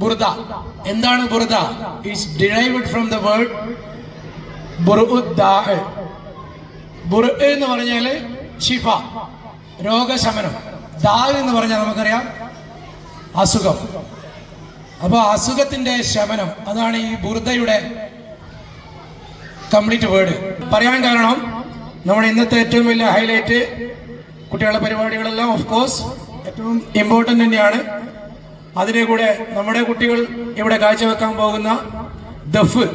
ബുർദ. എന്താണ് Burda? It's derived from the word ബുർഉദ്ദാഅ്. ബുർ എന്ന് പറഞ്ഞാല് ഷിഫ, രോഗശമനം. ദാ എന്ന് പറഞ്ഞാൽ നമുക്കറിയാം അസുഖം. അപ്പൊ അസുഖത്തിന്റെ ശമനം, അതാണ് ഈ ബുർദയുടെ കംപ്ലീറ്റ് വേർഡ്. പറയാൻ കാരണം നമ്മുടെ ഇന്നത്തെ ഏറ്റവും വലിയ ഹൈലൈറ്റ് കുട്ടികളുടെ പരിപാടികളെല്ലാം ഓഫ് കോഴ്സ് ഏറ്റവും ഇമ്പോർട്ടൻ്റ് തന്നെയാണ്. അതിനെ കൂടെ നമ്മുടെ കുട്ടികൾ ഇവിടെ കാഴ്ചവെക്കാൻ പോകുന്ന ദഫ്,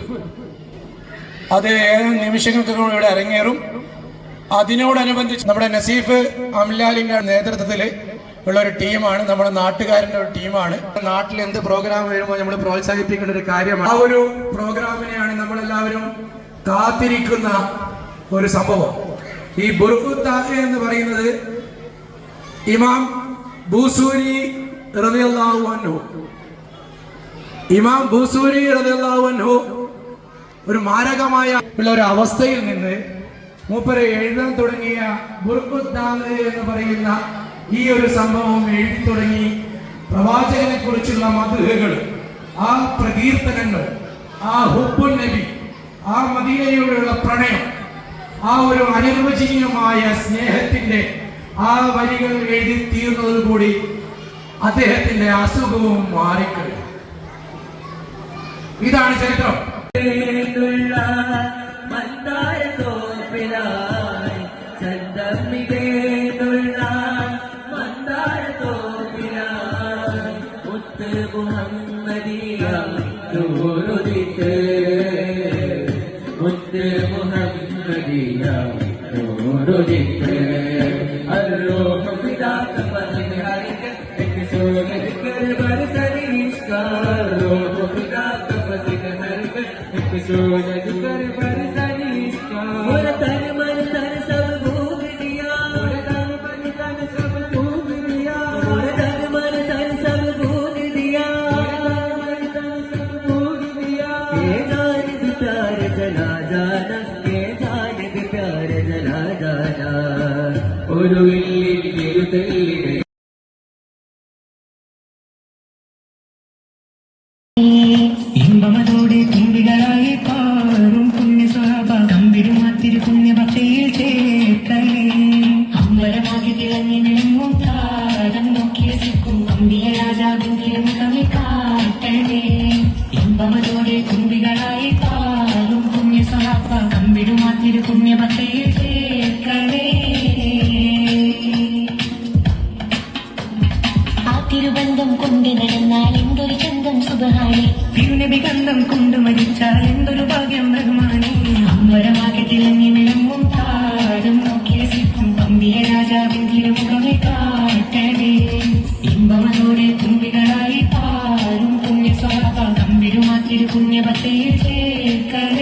അത് ഏതാനും നിമിഷങ്ങൾക്കും ഇവിടെ അരങ്ങേറും. അതിനോടനുബന്ധിച്ച് നമ്മുടെ നസീഫ് അംലാലിന്റെ നേതൃത്വത്തിൽ ഉള്ള ഒരു ടീമാണ്, നമ്മുടെ നാട്ടുകാരൻ്റെ ഒരു ടീമാണ്. നാട്ടിൽ എന്ത് പ്രോഗ്രാം വരുമ്പോൾ നമ്മൾ പ്രോത്സാഹിപ്പിക്കേണ്ട ഒരു കാര്യമാണ്. ആ ഒരു പ്രോഗ്രാമിനെയാണ് നമ്മളെല്ലാവരും കാത്തിരിക്കുന്ന ഒരു സംഭവം. ഈ ബുർഉദ്ദാഅ് എന്ന് പറയുന്നത് ഇമാം ബൂസൂരി റളിയല്ലാഹു അൻഹു, ഇമാം ബൂസൂരി റളിയല്ലാഹു അൻഹു ഒരു മാരകമായ ഉള്ള ഒരു അവസ്ഥയിൽ നിന്ന് മൂപ്പരെ എഴുതാൻ തുടങ്ങിയ ബുർഉദ്ദാഅ് എന്ന് പറയുന്ന ഈ ഒരു സംഭവം എഴുതി തുടങ്ങി. പ്രവാചകനെ കുറിച്ചുള്ള മദ്ഹുകൾ, ആ പ്രകീർത്തനങ്ങൾ, ആ ഹുബ്ബുൻ നബി, ആ മദീനയോടുള്ള പ്രണയം, ആ ഒരു അനിർവചനീയമായ സ്നേഹത്തിന്റെ ആ വരികൾ എഴുതി തീർന്നതോടുകൂടി അദ്ദേഹത്തിന്റെ അസുഖവും മാറിക്കഴിഞ്ഞു. ഇതാണ് ചരിത്രം. ഒരു വലിയ ഇമ്പമതോടെ തുമ്പികളായി പാറും പുണ്യ സ്വഭാവ കമ്പിടുമാത്തിരു പുണ്യ ഭക്തിയിൽ ചേർക്കലേ അമ്പരമാക്കി തിളങ്ങി നിലങ്ങും താരം നോക്കിയ സിക്കും അമ്പിയ രാജാവിന്റെ മുഖമി കാട്ടലേ ഇമ്പമതോടെ തുമ്പികളായി പാറും പുണ്യ സ്വഭാവ കമ്പിടുമാത്തിരു പുണ്യ ഭക്തിയിൽ ചേർക്കലേ തിരുബന്ധം കൊണ്ട് നടന്നാൽ എന്തൊരു ചന്തം സുബഹാനി, തിരുനബി ഗന്ധം കൊണ്ട് മരിച്ചാൽ എന്തൊരു ഭാഗ്യം റഹ്മാനി. അമ്പരമാകെ തിളങ്ങി വിളങ്ങും താരം നോക്കിയ സിക്കും അമ്പിയ രാജാവിൻ തിരുമുഖമെ കാട്ടലേ ഇമ്പമതോടെ തുമ്പികളായി പാറും പുണ്യ സ്വഭാവ കമ്പിടുമാത്തിരു പുണ്യ ഭക്തിയിൽ ചേർക്കലേ.